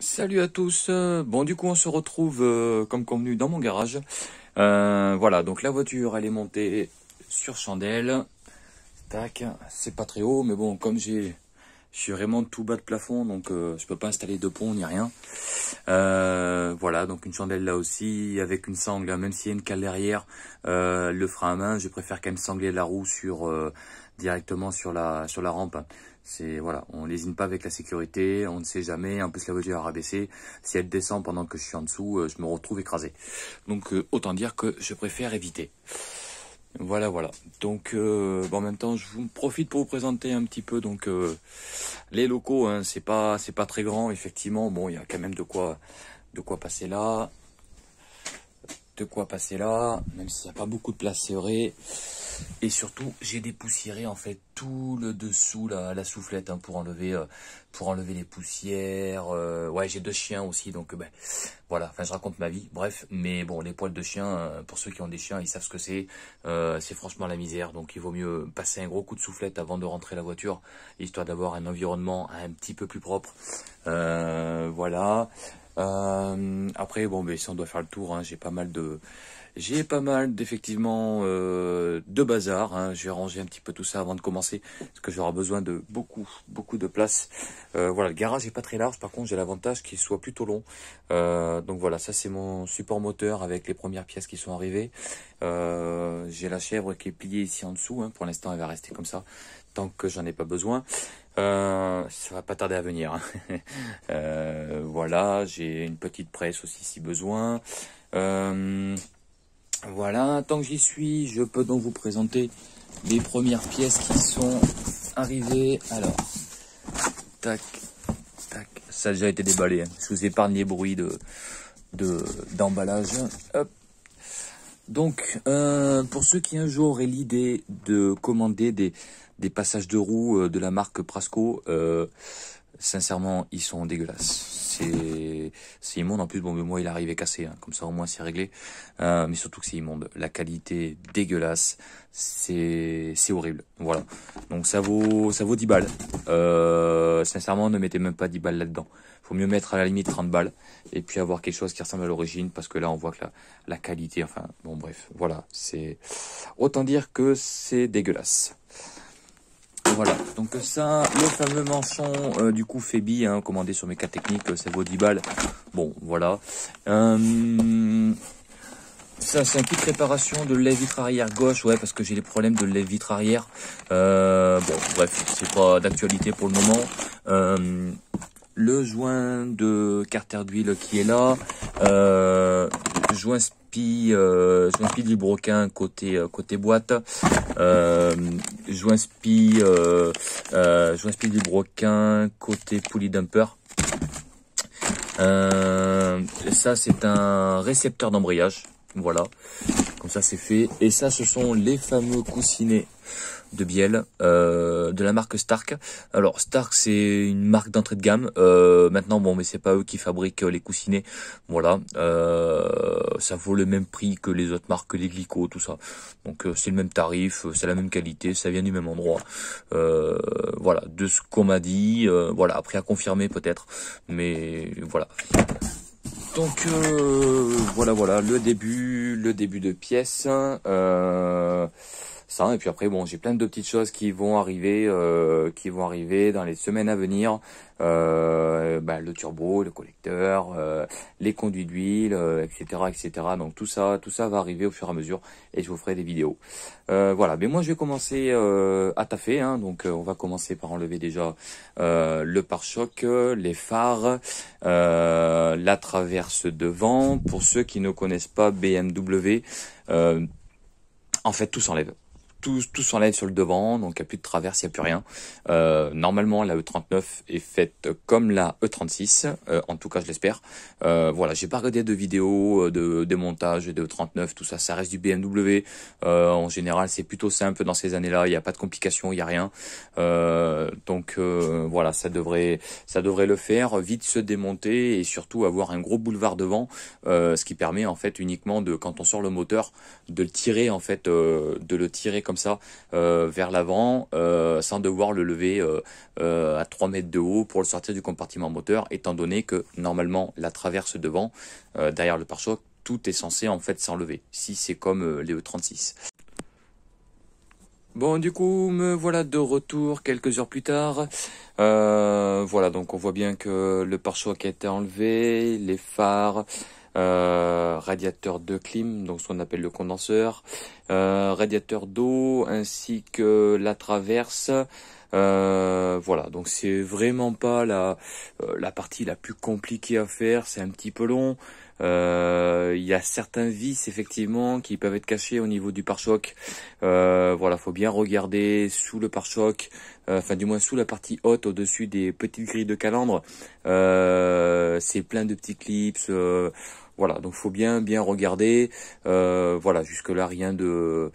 Salut à tous. Bon, du coup, on se retrouve comme convenu dans mon garage. Voilà, donc la voiture, elle est montée sur chandelle. Tac, c'est pas très haut, mais bon, comme je suis vraiment tout bas de plafond, donc je peux pas installer de pont ni rien. Voilà, donc une chandelle là aussi, avec une sangle, hein, même s'il y a une cale derrière, le frein à main, je préfère quand même sangler la roue directement sur la rampe. C'est voilà, on lésine pas avec la sécurité, on ne sait jamais. En plus la voiture a rabaissé, si elle descend pendant que je suis en dessous, je me retrouve écrasé. Donc autant dire que je préfère éviter. Voilà, voilà. Donc, bon, en même temps, je vous profite pour vous présenter un petit peu donc les locaux. Hein, c'est pas très grand, effectivement. Bon, il y a quand même de quoi passer là, même s'il n'y a pas beaucoup de place, c'est vrai. Et surtout, j'ai dépoussiéré en fait tout le dessous, la soufflette, hein, pour enlever les poussières. Ouais, j'ai deux chiens aussi, donc ben voilà. Enfin, je raconte ma vie. Bref, mais bon, les poils de chien, pour ceux qui ont des chiens, ils savent ce que c'est. C'est franchement la misère. Donc, il vaut mieux passer un gros coup de soufflette avant de rentrer la voiture, histoire d'avoir un environnement un petit peu plus propre. Voilà. Après, bon, mais si on doit faire le tour, hein, j'ai pas mal d'effectivement de bazar. Hein. Je vais ranger un petit peu tout ça avant de commencer, parce que j'aurai besoin de beaucoup de place. Voilà, le garage est pas très large, par contre j'ai l'avantage qu'il soit plutôt long. Donc voilà, ça c'est mon support moteur avec les premières pièces qui sont arrivées. J'ai la chèvre qui est pliée ici en dessous. Hein. Pour l'instant, elle va rester comme ça tant que j'en ai pas besoin. Ça va pas tarder à venir. Hein. Voilà, j'ai une petite presse aussi si besoin. Voilà, tant que j'y suis, je peux donc vous présenter les premières pièces qui sont arrivées. Alors, tac, tac, ça a déjà été déballé. Hein. Je vous épargne les bruits d'emballage. Hop. Donc, pour ceux qui un jour auraient l'idée de commander des passages de roues de la marque Prasco, sincèrement, ils sont dégueulasses. C'est immonde. En plus, bon, mais moi, il arrivait cassé. Hein. Comme ça, au moins, c'est réglé. Mais surtout que c'est immonde. La qualité dégueulasse. C'est horrible. Voilà. Donc, ça vaut 10 balles. Sincèrement, ne mettez même pas 10 balles là-dedans. Faut mieux mettre à la limite 30 balles. Et puis avoir quelque chose qui ressemble à l'origine. Parce que là, on voit que la qualité, enfin, bon, bref. Voilà. Autant dire que c'est dégueulasse. Voilà, donc ça, le fameux manchon du coup Febi, hein, commandé sur Méca Technique, ça vaut 10 balles. Bon, voilà. Ça, c'est un kit de réparation de lève-vitre arrière gauche, ouais, parce que j'ai les problèmes de lève-vitre arrière. Bon, bref, c'est pas d'actualité pour le moment. Le joint de carter d'huile qui est là. Joint spi du broquin côté boîte. Joint spi du broquin côté poulie dumper. Ça c'est un récepteur d'embrayage, voilà, comme ça c'est fait. Et ça, ce sont les fameux coussinets de bielle de la marque Stark. Alors Stark, c'est une marque d'entrée de gamme. Maintenant, bon, mais c'est pas eux qui fabriquent les coussinets. Voilà, ça vaut le même prix que les autres marques, les Glico, tout ça. Donc c'est le même tarif, c'est la même qualité, ça vient du même endroit. Voilà, de ce qu'on m'a dit. Voilà, après à confirmer peut-être, mais voilà. Donc voilà le début de pièce. Ça, et puis après bon, j'ai plein de petites choses qui vont arriver dans les semaines à venir. Le turbo, le collecteur, les conduits d'huile, etc. Donc tout ça va arriver au fur et à mesure et je vous ferai des vidéos. Voilà, mais moi je vais commencer à taffer. Hein, donc on va commencer par enlever déjà le pare-choc, les phares, la traverse devant. Pour ceux qui ne connaissent pas BMW, en fait tout s'enlève. Tout s'enlève sur le devant, donc il n'y a plus de traverse, il n'y a plus rien. Normalement, la E39 est faite comme la E36, en tout cas je l'espère. Voilà, j'ai pas regardé de vidéos de démontage de E39, tout ça, ça reste du BMW. En général, c'est plutôt simple dans ces années-là, il n'y a pas de complications, il n'y a rien. Donc voilà, ça devrait le faire, vite se démonter et surtout avoir un gros boulevard devant, ce qui permet en fait uniquement de, quand on sort le moteur, de le tirer en fait, de le tirer comme comme ça vers l'avant sans devoir le lever à 3 mètres de haut pour le sortir du compartiment moteur, étant donné que normalement la traverse devant, derrière le pare-choc, tout est censé en fait s'enlever, si c'est comme les E36. Bon, du coup, me voilà de retour quelques heures plus tard. Voilà, donc on voit bien que le pare-choc a été enlevé, les phares, radiateur de clim, donc ce qu'on appelle le condenseur, radiateur d'eau, ainsi que la traverse. Voilà, donc c'est vraiment pas la partie la plus compliquée à faire, c'est un petit peu long. Il y a certains vis effectivement qui peuvent être cachés au niveau du pare-choc. Voilà, faut bien regarder sous le pare-choc, enfin du moins sous la partie haute, au-dessus des petites grilles de calandre. C'est plein de petits clips. Voilà, donc faut bien regarder. Voilà, jusque là rien de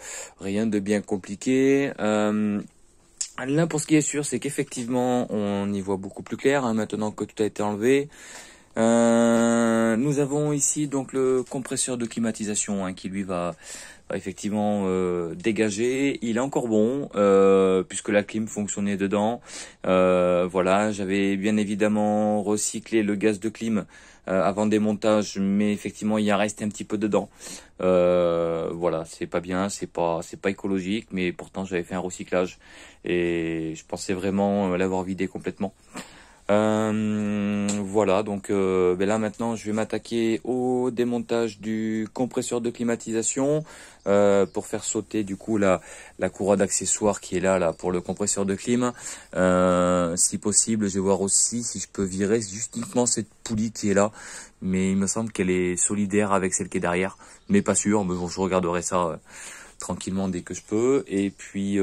bien compliqué. Là, pour ce qui est sûr, c'est qu'effectivement, on y voit beaucoup plus clair hein, maintenant que tout a été enlevé. Nous avons ici donc le compresseur de climatisation hein, qui lui va effectivement dégager. Il est encore bon puisque la clim fonctionnait dedans. Voilà, j'avais bien évidemment recyclé le gaz de clim avant démontage, mais effectivement il y en reste un petit peu dedans. Voilà, c'est pas bien, c'est pas écologique, mais pourtant j'avais fait un recyclage et je pensais vraiment l'avoir vidé complètement. Voilà, donc ben là maintenant je vais m'attaquer au démontage du compresseur de climatisation pour faire sauter du coup la courroie d'accessoires qui est là pour le compresseur de clim. Si possible, je vais voir aussi si je peux virer justement cette poulie qui est là, mais il me semble qu'elle est solidaire avec celle qui est derrière, mais pas sûr, mais bon, je regarderai ça tranquillement dès que je peux. Et puis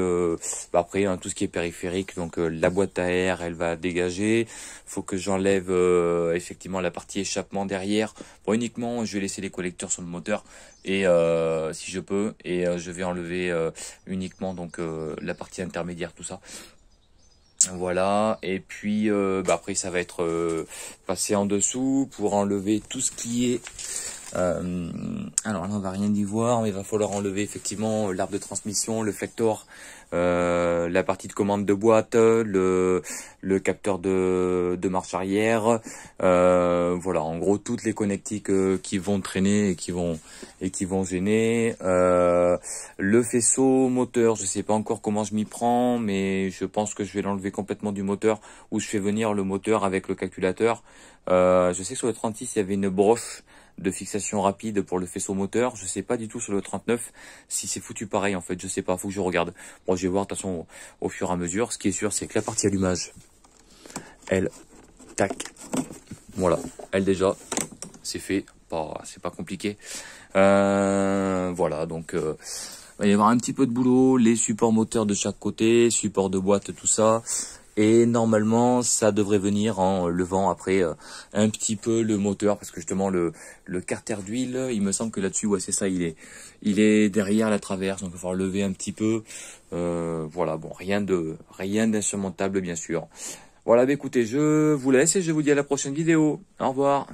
après hein, tout ce qui est périphérique, donc la boîte à air elle va dégager, faut que j'enlève effectivement la partie échappement derrière. Bon, uniquement je vais laisser les collecteurs sur le moteur et si je peux, et je vais enlever uniquement donc la partie intermédiaire, tout ça. Voilà, et puis après ça va être passé en dessous pour enlever tout ce qui est alors là on va rien y voir, mais il va falloir enlever effectivement l'arbre de transmission, le flector, la partie de commande de boîte, le capteur de marche arrière, voilà, en gros toutes les connectiques qui vont traîner et qui vont gêner. Le faisceau moteur, je sais pas encore comment je m'y prends, mais je pense que je vais l'enlever complètement du moteur, ou je fais venir le moteur avec le calculateur. Je sais que sur le 36 il y avait une broche de fixation rapide pour le faisceau moteur. Je sais pas du tout sur le 39 si c'est foutu pareil en fait, je sais pas, faut que je regarde. Bon, je vais voir de toute façon au fur et à mesure. Ce qui est sûr, c'est que la partie allumage, elle, tac, voilà, elle déjà, c'est fait, c'est pas compliqué. Voilà, donc il va y avoir un petit peu de boulot, les supports moteurs de chaque côté, support de boîte, tout ça. Et normalement, ça devrait venir en levant après un petit peu le moteur, parce que justement le carter d'huile, il me semble que là-dessus, ouais, c'est ça, il est derrière la traverse, donc il va falloir lever un petit peu. Voilà, bon, rien d'insurmontable bien sûr. Voilà, bah, écoutez, je vous laisse et je vous dis à la prochaine vidéo. Au revoir.